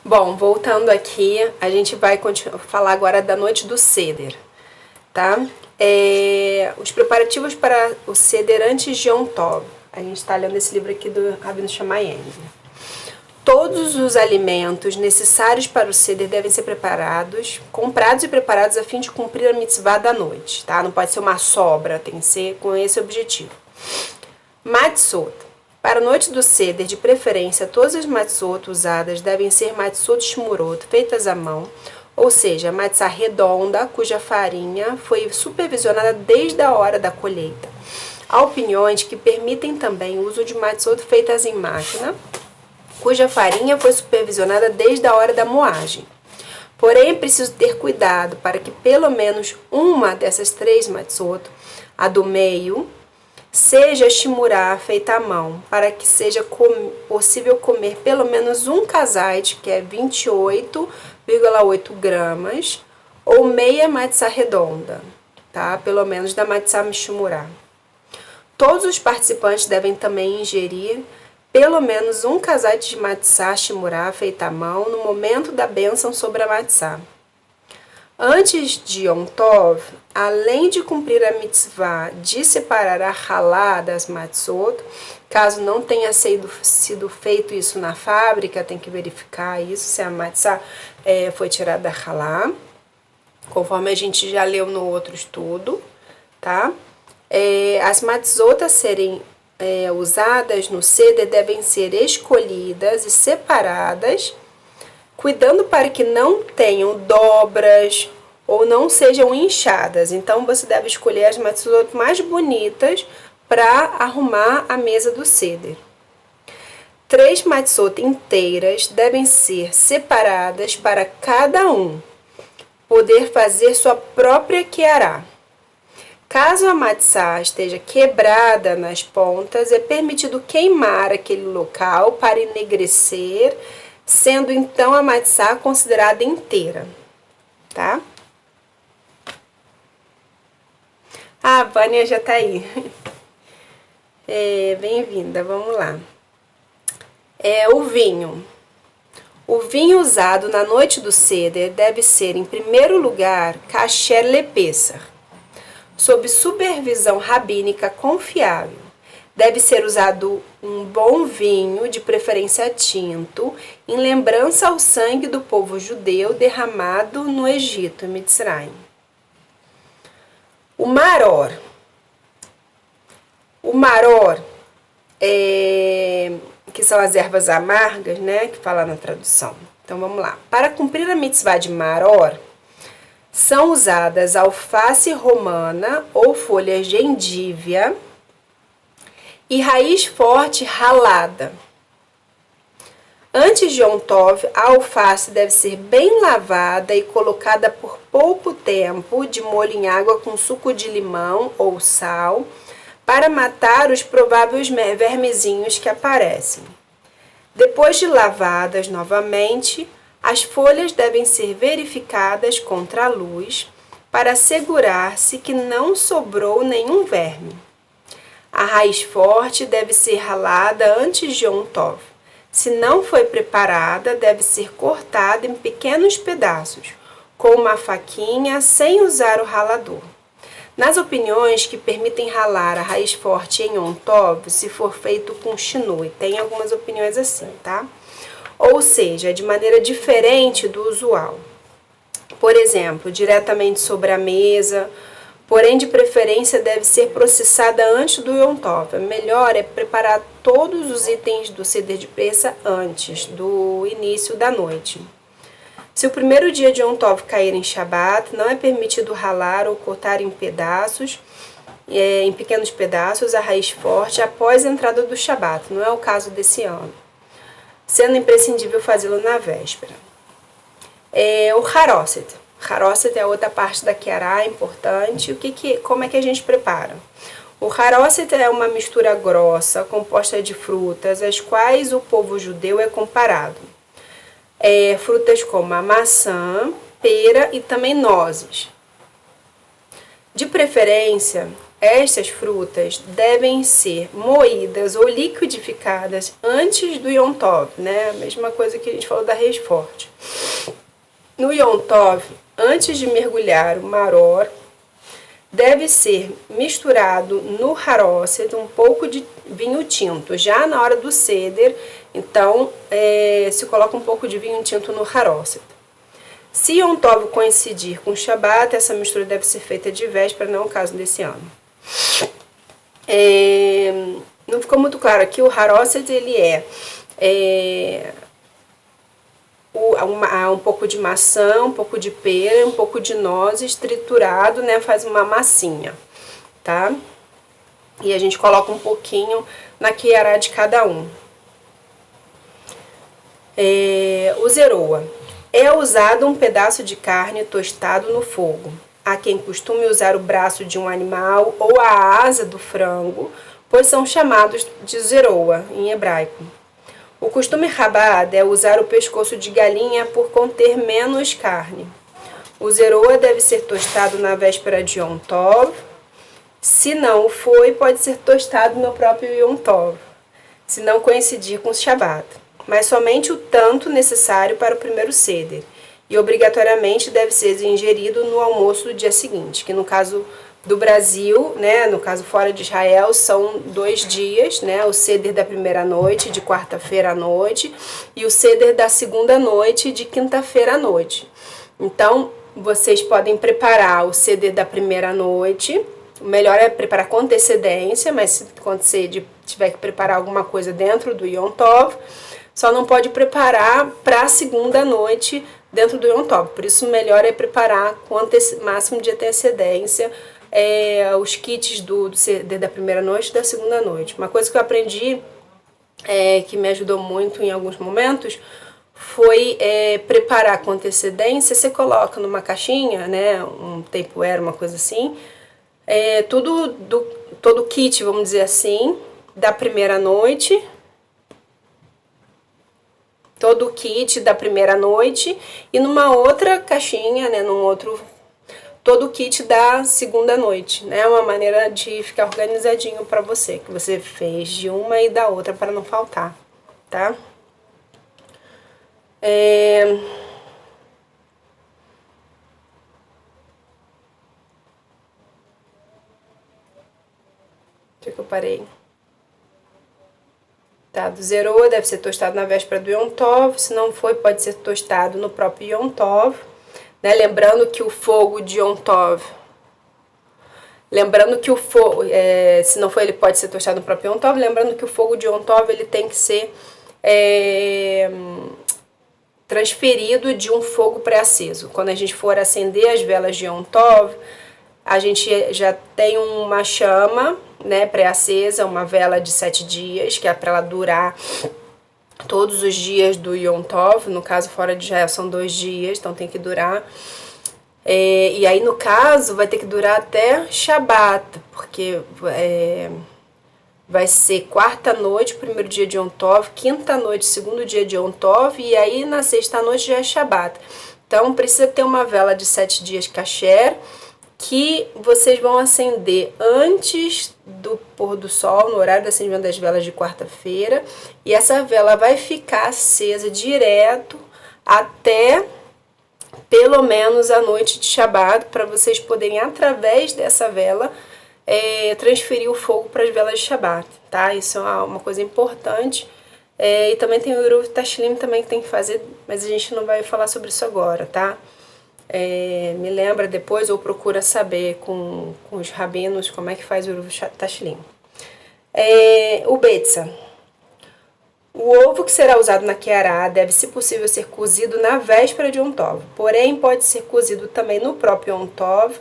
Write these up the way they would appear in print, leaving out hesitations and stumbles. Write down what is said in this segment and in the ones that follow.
Bom, voltando aqui, a gente vai falar agora da noite do Seder, tá? Os preparativos para o Seder antes de Yom Tov. A gente está lendo esse livro aqui do Rabino Shammai Ender. Todos os alimentos necessários para o Seder devem ser comprados e preparados a fim de cumprir a mitzvah da noite, tá? Não pode ser uma sobra, tem que ser com esse objetivo. Matzot. Para a noite do Seder, de preferência, todas as matzot usadas devem ser matzot shmurot, feitas à mão, ou seja, matzá redonda, cuja farinha foi supervisionada desde a hora da colheita. Há opiniões que permitem também o uso de matzot feitas em máquina, cuja farinha foi supervisionada desde a hora da moagem. Porém, é preciso ter cuidado para que pelo menos uma dessas três matzot, a do meio, seja shmurá feita à mão, para que seja possível comer pelo menos um kazait, que é 28,8 gramas, ou meia matzá redonda, tá? Pelo menos da matzá mishmurá. Todos os participantes devem também ingerir pelo menos um kazait de matzá shmurá feita à mão no momento da bênção sobre a matzá. Antes de Yom Tov, além de cumprir a mitzvah de separar a halá das matzot, caso não tenha sido feito isso na fábrica, tem que verificar isso, se a matzá foi tirada da halá, conforme a gente já leu no outro estudo, tá? As matzot a serem usadas no Seder devem ser escolhidas e separadas, cuidando para que não tenham dobras ou não sejam inchadas. Então, você deve escolher as matzot mais bonitas para arrumar a mesa do Seder. 3 matzot inteiras devem ser separadas para cada um poder fazer sua própria queará. Caso a matzá esteja quebrada nas pontas, é permitido queimar aquele local para enegrecer, sendo então a matzá considerada inteira, tá? A Vânia já tá aí. Bem-vinda, vamos lá. O vinho. O vinho usado na noite do Seder deve ser, em primeiro lugar, kasher lepessar, sob supervisão rabínica confiável. Deve ser usado um bom vinho, de preferência tinto, em lembrança ao sangue do povo judeu derramado no Egito, em Mitzrayim. O maror. O maror, que são as ervas amargas, né, que fala na tradução. Então vamos lá. Para cumprir a mitzvah de maror, são usadas alface romana ou folhas de endívia e raiz forte ralada. Antes de Yom Tov, a alface deve ser bem lavada e colocada por pouco tempo de molho em água com suco de limão ou sal para matar os prováveis vermezinhos que aparecem. Depois de lavadas novamente, as folhas devem ser verificadas contra a luz para assegurar-se que não sobrou nenhum verme. A raiz forte deve ser ralada antes de Yom Tov. Se não foi preparada, deve ser cortada em pequenos pedaços, com uma faquinha sem usar o ralador. Nas opiniões que permitem ralar a raiz forte em Yom Tov, se for feito com shinui, tem algumas opiniões assim, tá? Ou seja, de maneira diferente do usual. Por exemplo, diretamente sobre a mesa, porém de preferência deve ser processada antes do Yom Tov. Melhor é preparar todos os itens do Seder de Peça antes do início da noite. Se o primeiro dia de Yom Tov cair em Shabat, não é permitido ralar ou cortar em pequenos pedaços a raiz forte após a entrada do Shabat. Não é o caso desse ano, sendo imprescindível fazê-lo na véspera. O haroset. Haroset é outra parte da queará importante. Como é que a gente prepara? O haroset é uma mistura grossa, composta de frutas, às quais o povo judeu é comparado. Frutas como a maçã, pera e também nozes. De preferência, Estas frutas devem ser moídas ou liquidificadas antes do Yom Tov, né? A mesma coisa que a gente falou da Reis Forte. No Yom Tov, antes de mergulhar o maror, deve ser misturado no haroset um pouco de vinho tinto. Já na hora do seder, então, se coloca um pouco de vinho tinto no haroset. Se Yom Tov coincidir com Shabat, essa mistura deve ser feita de véspera, não é o caso desse ano. Não ficou muito claro aqui, o haroset ele um pouco de maçã, um pouco de pera, um pouco de nozes triturado, né? Faz uma massinha, tá? E a gente coloca um pouquinho na quiará de cada um. O zeroa. É usado um pedaço de carne tostado no fogo. Há quem costume usar o braço de um animal ou a asa do frango, pois são chamados de zeroa em hebraico. O costume Chabad é usar o pescoço de galinha por conter menos carne. O zeroa deve ser tostado na véspera de Yom Tov. Se não o foi, pode ser tostado no próprio Yom Tov, se não coincidir com o Shabat, mas somente o tanto necessário para o primeiro seder, e obrigatoriamente deve ser ingerido no almoço do dia seguinte, que no caso do Brasil, né, no caso fora de Israel, são 2 dias, né, o seder da primeira noite, de quarta-feira à noite, e o seder da segunda noite, de quinta-feira à noite. Então, vocês podem preparar o seder da primeira noite. O melhor é preparar com antecedência, mas se quando você tiver que preparar alguma coisa dentro do Yom Tov, só não pode preparar para a segunda noite dentro do Yom Tov. Por isso, o melhor é preparar com máximo de antecedência os kits do da primeira noite e da segunda noite. Uma coisa que eu aprendi, que me ajudou muito em alguns momentos, foi preparar com antecedência. Você coloca numa caixinha, né, um Tupperware, uma coisa assim, todo o kit, vamos dizer assim, da primeira noite, todo o kit da primeira noite, e numa outra caixinha, né, todo o kit da segunda noite, né, uma maneira de ficar organizadinho para você, que você fez de uma e da outra para não faltar, tá? Onde é que eu parei? Tá, do zeroa deve ser tostado na véspera do Yom Tov. Se não foi, pode ser tostado no próprio Yom Tov, né? Lembrando que o fogo de Yom Tov, se não for, ele pode ser tostado no próprio Yom Tov. Lembrando que o fogo de Yom Tov ele tem que ser transferido de um fogo pré-aceso. Quando a gente for acender as velas de Yom Tov, a gente já tem uma chama, né, pré-acesa, uma vela de 7 dias, que é para ela durar todos os dias do Yom Tov. No caso, fora de Israel, são 2 dias, então tem que durar. E aí, no caso, vai ter que durar até Shabat, porque vai ser quarta noite, primeiro dia de Yom Tov, quinta noite, segundo dia de Yom Tov, e aí na sexta noite já é Shabat. Então, precisa ter uma vela de 7 dias kasher, que vocês vão acender antes do pôr do sol, no horário do acendimento das velas de quarta-feira, e essa vela vai ficar acesa direto até pelo menos a noite de Shabat, para vocês poderem, através dessa vela, transferir o fogo para as velas de Shabat, tá? Isso é uma coisa importante. E também tem o Eruv Tashlim também que tem que fazer, mas a gente não vai falar sobre isso agora, tá? Me lembra depois ou procura saber com os rabinos como é que faz o Eruv Tashlim. O Betza. O ovo que será usado na quiará deve, se possível, ser cozido na véspera de Yom Tov. Porém, pode ser cozido também no próprio Yom Tov,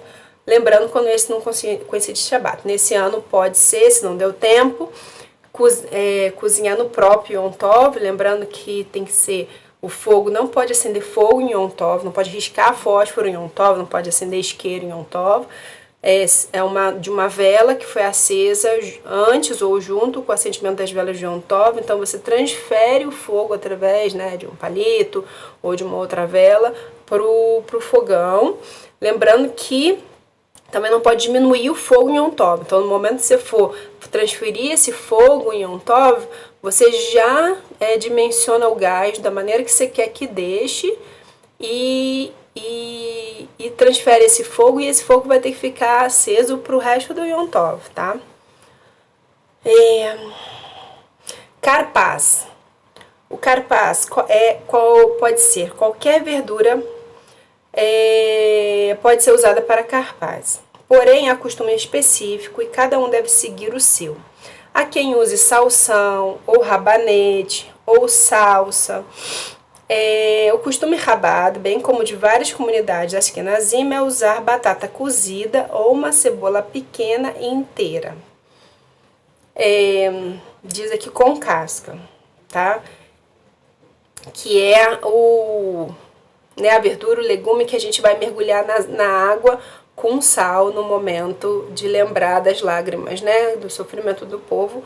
lembrando quando esse não coincide Shabat. Nesse ano pode ser, se não deu tempo, cozinhar no próprio Yom Tov, lembrando que tem que ser... O fogo não pode acender fogo em Yom Tov, não pode riscar fósforo em Yom Tov, não pode acender isqueiro em Yom Tov. De uma vela que foi acesa antes ou junto com o acendimento das velas de Yom Tov. Então você transfere o fogo através, né, de um palito ou de uma outra vela pro fogão. Lembrando que Também não pode diminuir o fogo em Yom Tov. Então, no momento que você for transferir esse fogo em Yom Tov, você já dimensiona o gás da maneira que você quer que deixe e transfere esse fogo, e esse fogo vai ter que ficar aceso para o resto do Yom Tov, tá? Carpaz. O carpaz pode ser qualquer verdura, pode ser usada para carpaz. Porém, há costume específico e cada um deve seguir o seu. Há quem use salsão, ou rabanete, ou salsa. O costume rabado, bem como de várias comunidades askenazim, é usar batata cozida ou uma cebola pequena e inteira. Diz aqui com casca, tá? Que é a verdura, o legume que a gente vai mergulhar na água com sal no momento de lembrar das lágrimas, né? Do sofrimento do povo.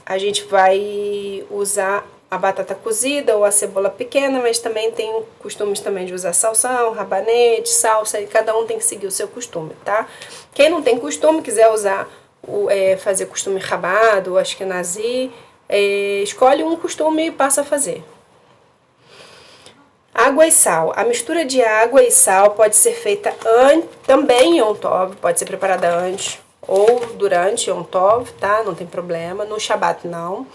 A gente vai usar a batata cozida ou a cebola pequena, mas também tem costumes também de usar salsão, rabanete, salsa, e cada um tem que seguir o seu costume, tá? Quem não tem costume, quiser usar fazer costume rabado ou ashkenazi, escolhe um costume e passa a fazer. Água e sal. A mistura de água e sal pode ser feita também em Yom Tov, pode ser preparada antes ou durante Yom Tov, tá? Não tem problema. No Shabat não.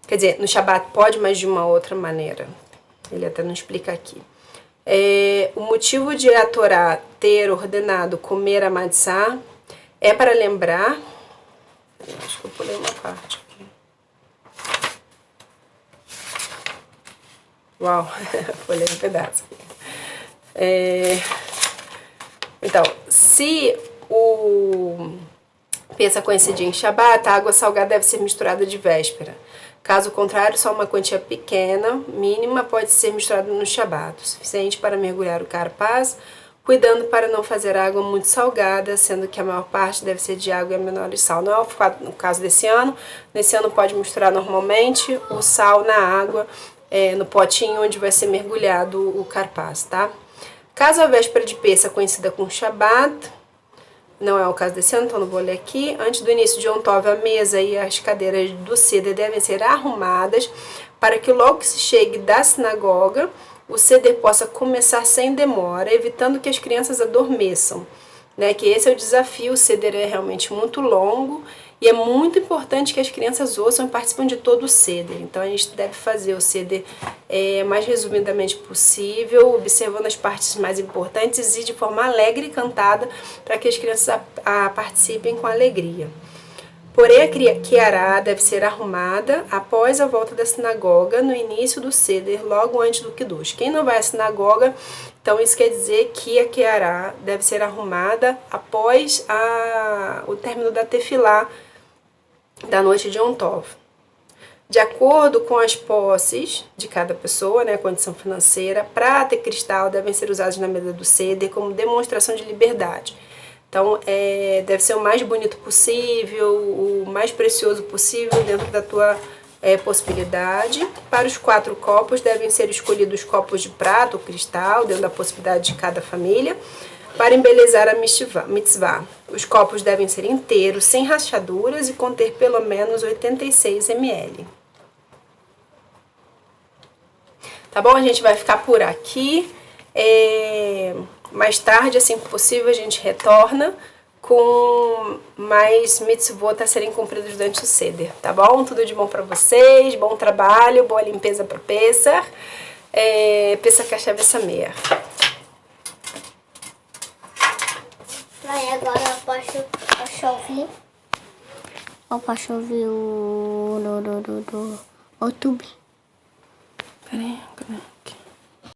Quer dizer, no Shabat pode, mas de uma outra maneira. Ele até não explica aqui. O motivo de a Torá ter ordenado comer a matzá é para lembrar... Acho que eu pulei uma parte aqui. Uau, pulei um pedaço aqui. Então, se o Pesach coincidir em Shabat, a água salgada deve ser misturada de véspera. Caso contrário, só uma quantia pequena, mínima, pode ser misturada no Shabat, o suficiente para mergulhar o carpaz, cuidando para não fazer água muito salgada, sendo que a maior parte deve ser de água e a menor de sal. Não é o caso desse ano. Nesse ano pode misturar normalmente o sal na água, no potinho onde vai ser mergulhado o carpaz, tá? Caso a véspera de Pesach coincida com Shabat, não é o caso desse ano, então não vou ler aqui. Antes do início de Yom Tov, a mesa e as cadeiras do Seder devem ser arrumadas para que logo que se chegue da sinagoga, o Seder possa começar sem demora, evitando que as crianças adormeçam, né? Que esse é o desafio. O Seder é realmente muito longo e é muito importante que as crianças ouçam e participem de todo o Seder. Então a gente deve fazer o Seder mais resumidamente possível, observando as partes mais importantes e de forma alegre e cantada, para que as crianças participem com alegria. Porém, a Kiará deve ser arrumada após a volta da sinagoga, no início do Seder, logo antes do Kiddush. Quem não vai à sinagoga, então isso quer dizer que a Kiará deve ser arrumada após o término da Tefilá, da noite de Yom Tov. De acordo com as posses de cada pessoa, né, a condição financeira, prata e cristal devem ser usados na mesa do Seder como demonstração de liberdade. Então, deve ser o mais bonito possível, o mais precioso possível dentro da tua possibilidade. Para os 4 copos, devem ser escolhidos copos de prata ou cristal, dentro da possibilidade de cada família, para embelezar a mitzvah. Os copos devem ser inteiros, sem rachaduras e conter pelo menos 86 ml. Tá bom? A gente vai ficar por aqui. Mais tarde, assim que possível, a gente retorna com mais mitzvot a serem cumpridos durante o Seder, tá bom? Tudo de bom para vocês, bom trabalho, boa limpeza para Pesach. Pesach Kasher Sameach. Aí agora eu posso ouvir. Eu posso ouvir o YouTube. Peraí, aqui.